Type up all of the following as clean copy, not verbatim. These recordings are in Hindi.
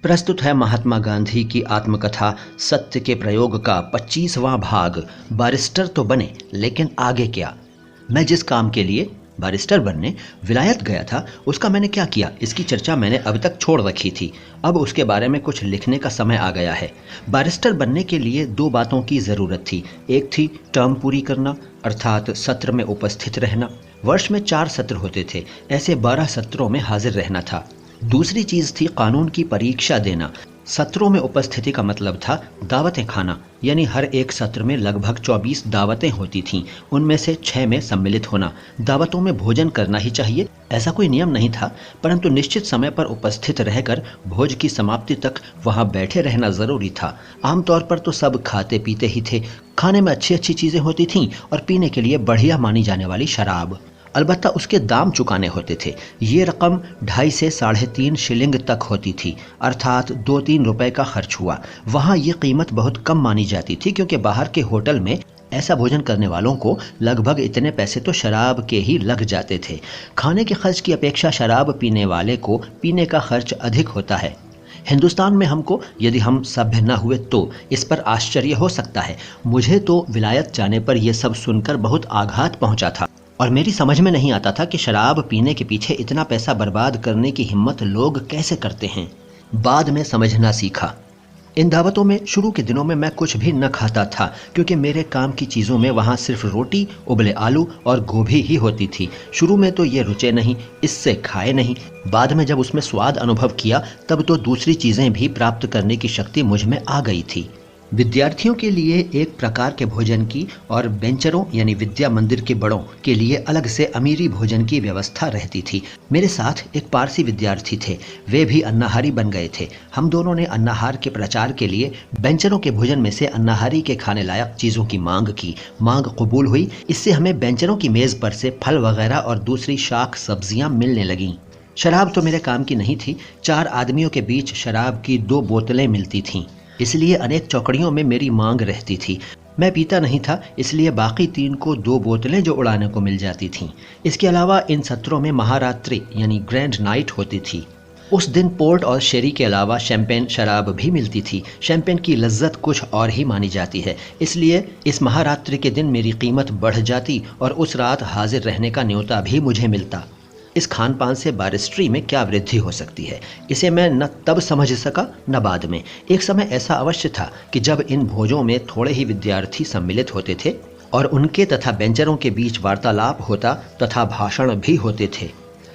प्रस्तुत है महात्मा गांधी की आत्मकथा सत्य के प्रयोग का 25वां भाग। बैरिस्टर तो बने, लेकिन आगे क्या। मैं जिस काम के लिए बैरिस्टर बनने विलायत गया था उसका मैंने क्या किया, इसकी चर्चा मैंने अब तक छोड़ रखी थी। अब उसके बारे में कुछ लिखने का समय आ गया है। बैरिस्टर बनने के लिए दो बातों की ज़रूरत थी। एक थी टर्म पूरी करना, अर्थात सत्र में उपस्थित रहना। वर्ष में 4 सत्र होते थे, ऐसे 12 सत्रों में हाजिर रहना था। दूसरी चीज़ थी कानून की परीक्षा देना। सत्रों में उपस्थिति का मतलब था दावतें खाना, यानी हर एक सत्र में लगभग 24 दावतें होती थीं। उनमें से 6 में सम्मिलित होना। दावतों में भोजन करना ही चाहिए, ऐसा कोई नियम नहीं था, परंतु निश्चित समय पर उपस्थित रहकर भोज की समाप्ति तक वहां बैठे रहना ज़रूरी था। आमतौर पर तो सब खाते पीते ही थे। खाने में अच्छी अच्छी चीज़ें होती थीं और पीने के लिए बढ़िया मानी जाने वाली शराब। अलबत्ता उसके दाम चुकाने होते थे। ये रकम 2.5 से 3.5 शिलिंग तक होती थी, अर्थात 2-3 रुपए का खर्च हुआ। वहाँ ये कीमत बहुत कम मानी जाती थी, क्योंकि बाहर के होटल में ऐसा भोजन करने वालों को लगभग इतने पैसे तो शराब के ही लग जाते थे। खाने के खर्च की अपेक्षा शराब पीने वाले को पीने का खर्च अधिक होता है। हिंदुस्तान में हमको, यदि हम सभ्य न हुए तो, इस पर आश्चर्य हो सकता है। मुझे तो विलायत जाने पर यह सब सुनकर बहुत आघात पहुंचा था और मेरी समझ में नहीं आता था कि शराब पीने के पीछे इतना पैसा बर्बाद करने की हिम्मत लोग कैसे करते हैं। बाद में समझना सीखा। इन दावतों में शुरू के दिनों में मैं कुछ भी न खाता था, क्योंकि मेरे काम की चीज़ों में वहाँ सिर्फ रोटी, उबले आलू और गोभी ही होती थी। शुरू में तो ये रुचे नहीं, इससे खाए नहीं। बाद में जब उसमें स्वाद अनुभव किया तब तो दूसरी चीज़ें भी प्राप्त करने की शक्ति मुझ में आ गई थी। विद्यार्थियों के लिए एक प्रकार के भोजन की और बेंचरों यानी विद्या मंदिर के बड़ों के लिए अलग से अमीरी भोजन की व्यवस्था रहती थी। मेरे साथ एक पारसी विद्यार्थी थे, वे भी अन्नाहारी बन गए थे। हम दोनों ने अन्नाहार के प्रचार के लिए बेंचरों के भोजन में से अन्नाहारी के खाने लायक चीज़ों की मांग की। मांग कबूल हुई। इससे हमें बेंचरों की मेज़ पर से फल वगैरह और दूसरी शाक सब्जियां मिलने लगीं। शराब तो मेरे काम की नहीं थी। 4 आदमियों के बीच शराब की 2 बोतलें मिलती थीं, इसलिए अनेक चौकड़ियों में मेरी मांग रहती थी। मैं पीता नहीं था, इसलिए बाकी 3 को 2 बोतलें जो उड़ाने को मिल जाती थीं। इसके अलावा इन सत्रों में महारात्रि यानी ग्रैंड नाइट होती थी। उस दिन पोर्ट और शेरी के अलावा शैंपेन शराब भी मिलती थी। शैंपेन की लज्जत कुछ और ही मानी जाती है, इसलिए इस महारात्रि के दिन मेरी कीमत बढ़ जाती और उस रात हाजिर रहने का न्योता भी मुझे मिलता। इस खान पान से बैरिस्ट्री में क्या वृद्धि हो सकती है, इसे मैं न तब समझ सका न बाद में। एक समय ऐसा अवश्य था कि जब इन भोजों में थोड़े ही विद्यार्थी सम्मिलित होते थे और उनके तथा बेंचरों के बीच वार्तालाप होता तथा भाषण भी होते थे।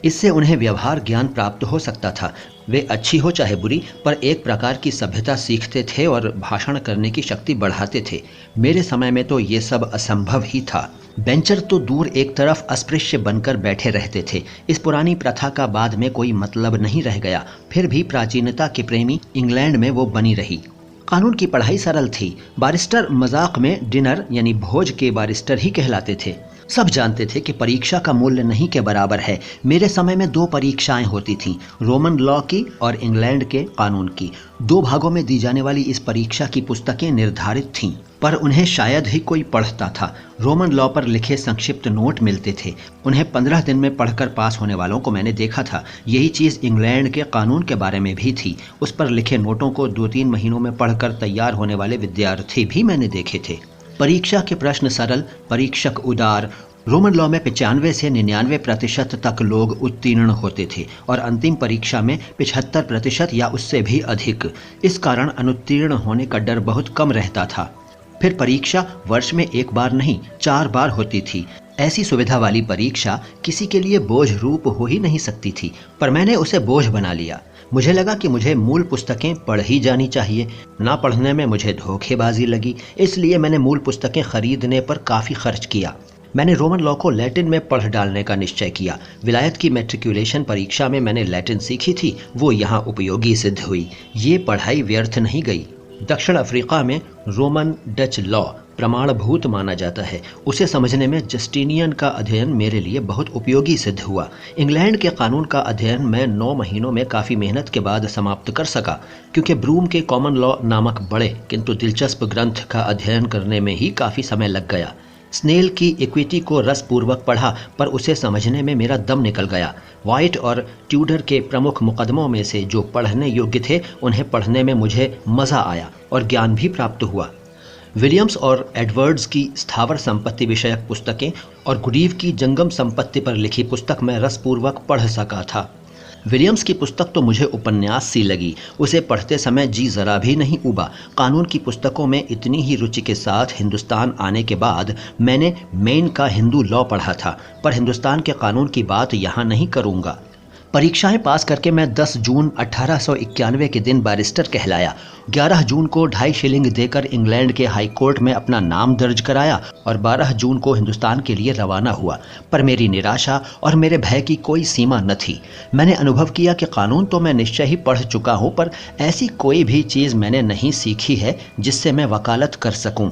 इससे उन्हें व्यवहार ज्ञान प्राप्त हो सकता था। वे अच्छी हो चाहे बुरी, पर एक प्रकार की सभ्यता सीखते थे और भाषण करने की शक्ति बढ़ाते थे। मेरे समय में तो ये सब असंभव ही था। बेंचर तो दूर एक तरफ अस्पृश्य बनकर बैठे रहते थे। इस पुरानी प्रथा का बाद में कोई मतलब नहीं रह गया। फिर भी प्राचीनता के प्रेमी इंग्लैंड में वो बनी रही। कानून की पढ़ाई सरल थी। बैरिस्टर मजाक में डिनर यानी भोज के बैरिस्टर ही कहलाते थे। सब जानते थे कि परीक्षा का मूल्य नहीं के बराबर है। मेरे समय में 2 परीक्षाएं होती थीं, रोमन लॉ की और इंग्लैंड के कानून की। 2 भागों में दी जाने वाली इस परीक्षा की पुस्तकें निर्धारित थीं, पर उन्हें शायद ही कोई पढ़ता था। रोमन लॉ पर लिखे संक्षिप्त नोट मिलते थे, उन्हें 15 दिन में पढ़कर पास होने वालों को मैंने देखा था। यही चीज़ इंग्लैंड के कानून के बारे में भी थी। उस पर लिखे नोटों को 2-3 महीनों में पढ़कर तैयार होने वाले विद्यार्थी भी मैंने देखे थे। परीक्षा के प्रश्न सरल, परीक्षक उदार। रोमन लॉ में 95 से 99% तक लोग उत्तीर्ण होते थे और अंतिम परीक्षा में 75% या उससे भी अधिक। इस कारण अनुत्तीर्ण होने का डर बहुत कम रहता था। फिर परीक्षा वर्ष में 1 बार नहीं 4 बार होती थी। ऐसी सुविधा वाली परीक्षा किसी के लिए बोझ रूप हो ही नहीं सकती थी, पर मैंने उसे बोझ बना लिया। मुझे लगा कि मुझे मूल पुस्तकें पढ़ ही जानी चाहिए। ना पढ़ने में मुझे धोखेबाजी लगी, इसलिए मैंने मूल पुस्तकें खरीदने पर काफ़ी खर्च किया। मैंने रोमन लॉ को लैटिन में पढ़ डालने का निश्चय किया। विलायत की मैट्रिकुलेशन परीक्षा में मैंने लैटिन सीखी थी, वो यहाँ उपयोगी सिद्ध हुई। ये पढ़ाई व्यर्थ नहीं गई। दक्षिण अफ्रीका में रोमन डच लॉ प्रमाणभूत माना जाता है। उसे समझने में जस्टिनियन का अध्ययन मेरे लिए बहुत उपयोगी सिद्ध हुआ। इंग्लैंड के कानून का अध्ययन मैं 9 महीनों में काफ़ी मेहनत के बाद समाप्त कर सका, क्योंकि ब्रूम के कॉमन लॉ नामक बड़े किंतु दिलचस्प ग्रंथ का अध्ययन करने में ही काफ़ी समय लग गया। स्नेल की इक्विटी को रसपूर्वक पढ़ा, पर उसे समझने में मेरा दम निकल गया। वाइट और ट्यूडर के प्रमुख मुकदमों में से जो पढ़ने योग्य थे उन्हें पढ़ने में मुझे मज़ा आया और ज्ञान भी प्राप्त हुआ। विलियम्स और एडवर्ड्स की स्थावर संपत्ति विषयक पुस्तकें और गुडीव की जंगम संपत्ति पर लिखी पुस्तक मैं रसपूर्वक पढ़ सका था। विलियम्स की पुस्तक तो मुझे उपन्यास सी लगी। उसे पढ़ते समय जी जरा भी नहीं उबा। कानून की पुस्तकों में इतनी ही रुचि के साथ हिंदुस्तान आने के बाद मैंने मेन का हिंदू लॉ पढ़ा था, पर हिंदुस्तान के कानून की बात यहाँ नहीं करूँगा। परीक्षाएं पास करके मैं 10 जून 1891 के दिन बैरिस्टर कहलाया। 11 जून को 2.5 शिलिंग देकर इंग्लैंड के हाई कोर्ट में अपना नाम दर्ज कराया और 12 जून को हिंदुस्तान के लिए रवाना हुआ। पर मेरी निराशा और मेरे भय की कोई सीमा न थी। मैंने अनुभव किया कि कानून तो मैं निश्चय ही पढ़ चुका हूँ, पर ऐसी कोई भी चीज़ मैंने नहीं सीखी है जिससे मैं वकालत कर सकूँ।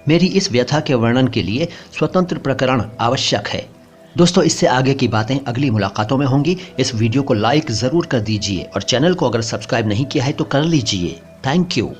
मेरी इस व्यथा के वर्णन के लिए स्वतंत्र प्रकरण आवश्यक है। दोस्तों, इससे आगे की बातें अगली मुलाकातों में होंगी। इस वीडियो को लाइक ज़रूर कर दीजिए और चैनल को अगर सब्सक्राइब नहीं किया है तो कर लीजिए। Thank you.